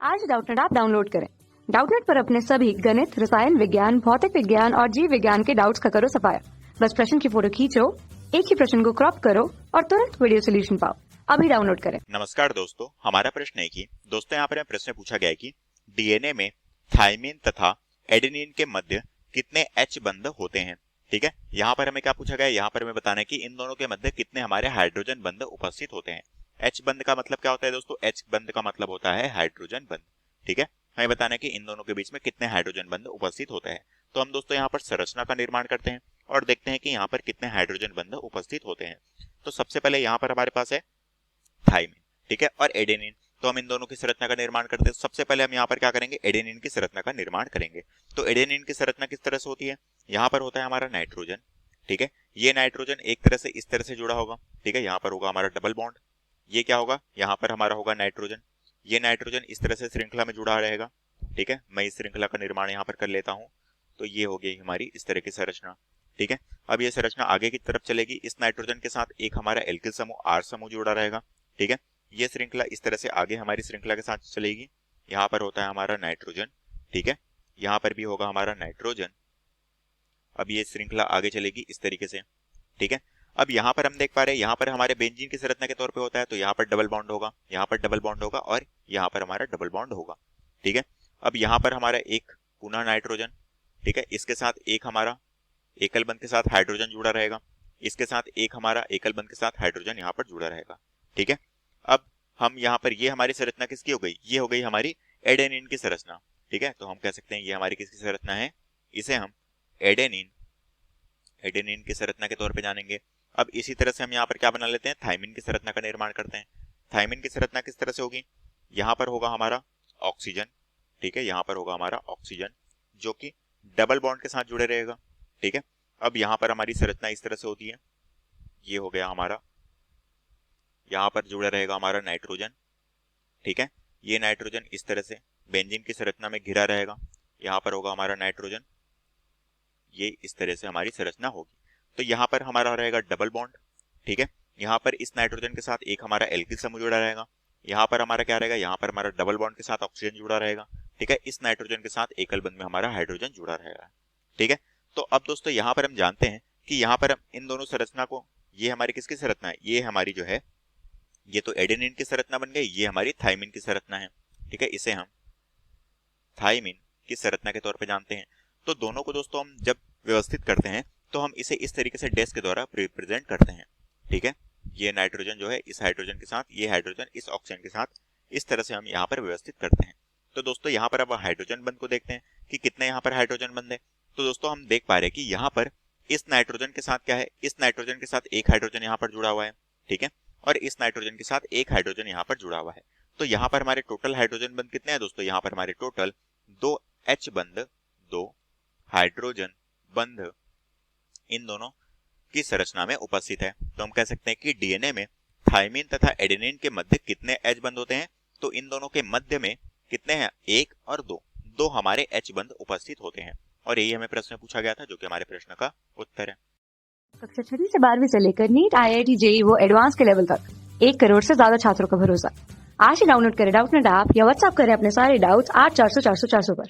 आज Doubtnut app download करें। Doubtnut पर अपने सभी गणित, रसायन विज्ञान, भौतिक विज्ञान और जीव विज्ञान के डाउट्स का करो सफाया। बस प्रश्न की फोटो खींचो, एक ही प्रश्न को क्रॉप करो और तुरंत वीडियो सोल्यूशन पाओ। अभी डाउनलोड करें। नमस्कार दोस्तों, हमारा प्रश्न है कि दोस्तों यहाँ पर प्रश्न पूछा गया है कि डीएनए में थाइमिन तथा एडेनिन के मध्य कितने एच बंध होते हैं। ठीक है, यहाँ पर हमें क्या पूछा गया है, यहाँ पर हमें बताना है कि इन दोनों के मध्य कितने हमारे हाइड्रोजन बंध उपस्थित होते हैं। एच बंध का मतलब क्या होता है दोस्तों? एच बंध का मतलब होता है हाइड्रोजन बंध। ठीक है, हमें बताना है कि इन दोनों के बीच में कितने हाइड्रोजन बंध उपस्थित होते हैं। तो हम दोस्तों यहाँ पर संरचना का निर्माण करते हैं और देखते हैं कि यहाँ पर कितने हाइड्रोजन बंध उपस्थित होते हैं। तो सबसे पहले यहाँ पर हमारे पास है थाइमिन, ठीक है, और एडेनिन। तो हम इन दोनों की संरचना का निर्माण करते हैं। सबसे पहले हम यहाँ पर क्या करेंगे, एडेनिन की संरचना का निर्माण करेंगे। तो एडेनिन की संरचना किस तरह से होती है? यहाँ पर होता है हमारा नाइट्रोजन, ठीक है, ये नाइट्रोजन एक तरह से इस तरह से जुड़ा होगा, ठीक है, यहाँ पर होगा हमारा डबल बॉन्ड। ये क्या होगा, यहाँ पर हमारा होगा नाइट्रोजन, ये नाइट्रोजन इस तरह से श्रृंखला में जुड़ा रहेगा। ठीक है, मैं इस श्रृंखला का निर्माण यहाँ पर कर लेता हूँ। तो ये हो गई हमारी इस तरह की संरचना। ठीक है, अब ये संरचना आगे की तरफ चलेगी। इस नाइट्रोजन के साथ एक हमारा एल्किल समूह आर समूह जुड़ा रहेगा। ठीक है, ये श्रृंखला इस तरह से आगे हमारी श्रृंखला के साथ चलेगी। यहाँ पर होता है हमारा नाइट्रोजन, ठीक है, यहाँ पर भी होगा हमारा नाइट्रोजन। अब ये श्रृंखला आगे चलेगी इस तरीके से। ठीक है, अब यहाँ पर हम देख पा रहे हैं, यहाँ पर हमारे बेंजीन की संरचना के तौर पे होता है, तो यहाँ पर डबल बॉन्ड होगा, यहाँ पर डबल बॉन्ड होगा और यहाँ पर हमारा डबल बॉन्ड होगा। ठीक है, अब यहाँ पर हमारा एक पुनः नाइट्रोजन, ठीक है, इसके साथ एक हमारा एकल बंध के साथ हाइड्रोजन जुड़ा रहेगा, इसके साथ एक हमारा एकल बंध के साथ हाइड्रोजन यहाँ पर जुड़ा रहेगा। ठीक है, अब हम यहाँ पर ये हमारी संरचना किसकी हो गई, ये हो गई हमारी एडेनिन की संरचना। ठीक है, तो हम कह सकते हैं ये हमारी किसकी संरचना है, इसे हम एडेनिन की संरचना के तौर पे जानेंगे। अब इसी तरह से हम यहाँ पर क्या बना लेते हैं, थाइमिन की संरचना का निर्माण करते हैं। थाइमिन की संरचना किस तरह से होगी, यहाँ पर होगा हमारा ऑक्सीजन, ठीक है, यहाँ पर होगा हमारा ऑक्सीजन जो कि डबल बॉन्ड के साथ जुड़े रहेगा। ठीक है, अब यहाँ पर हमारी संरचना इस तरह से होती है, ये हो गया हमारा, यहाँ पर जुड़ा रहेगा हमारा नाइट्रोजन। ठीक है, ये नाइट्रोजन इस तरह से बेंजीन की संरचना में घिरा रहेगा, यहाँ पर होगा हमारा नाइट्रोजन, ये इस तरह से हमारी संरचना होगी। तो यहाँ पर हमारा रहेगा डबल बॉन्ड। ठीक है, यहाँ पर इस नाइट्रोजन के साथ एक हमारा एल्किल समूह जुड़ा रहेगा, यहाँ पर हमारा क्या रहेगा, यहाँ पर हमारा डबल बॉन्ड के साथ ऑक्सीजन जुड़ा रहेगा। ठीक है, इस नाइट्रोजन के साथ एकल बंध में हमारा हाइड्रोजन जुड़ा रहेगा। ठीक है, तो अब दोस्तों यहाँ पर हम जानते हैं कि यहाँ पर हम इन दोनों संरचना को, ये हमारी किसकी संरचना है, ये हमारी जो है, ये तो एडेनिन की संरचना बन गई, ये हमारी थाइमिन की संरचना है। ठीक है, इसे हम थाइमिन की संरचना के तौर पे जानते हैं। तो दोनों को दोस्तों हम जब व्यवस्थित करते हैं तो हम इसे इस तरीके से डैश के द्वारा रिप्रेजेंट करते हैं। ठीक है, ये नाइट्रोजन जो है इस हाइड्रोजन के साथ, ये हाइड्रोजन इस ऑक्सीजन के साथ, इस तरह से हम यहाँ पर व्यवस्थित करते हैं। तो दोस्तों यहाँ पर अब हाइड्रोजन बंध को देखते हैं कि कितने यहाँ पर हाइड्रोजन बंध है। तो दोस्तों हम देख पा रहे हैं कि यहाँ पर इस नाइट्रोजन के साथ क्या है, इस नाइट्रोजन के साथ एक हाइड्रोजन यहाँ पर जुड़ा हुआ है। ठीक है, और इस नाइट्रोजन के साथ एक हाइड्रोजन यहाँ पर जुड़ा हुआ है। तो यहाँ पर हमारे टोटल हाइड्रोजन बंध कितने हैं दोस्तों, यहाँ पर हमारे टोटल 2 एच बंध, 2 हाइड्रोजन बंध इन दोनों की संरचना में उपस्थित है। तो हम कह सकते हैं कि डीएनए में थाइमिन तथा एडेनिन के मध्य कितने एच बंध होते हैं। तो इन दोनों के मध्य में कितने हैं, 1 और 2, 2 हमारे एच बंध उपस्थित होते हैं। और यही हमें प्रश्न पूछा गया था, जो कि हमारे प्रश्न का उत्तर है। कक्षा 6 से 12वीं से लेकर नीट, IIT, JEE वो एडवांस के लेवल तक 1 करोड़ से ज्यादा छात्रों का भरोसा। आज ही डाउनलोड करें डाउटनेट ऐप या व्हाट्सएप करें अपने सारे डाउट्स 8400 400 400 पर।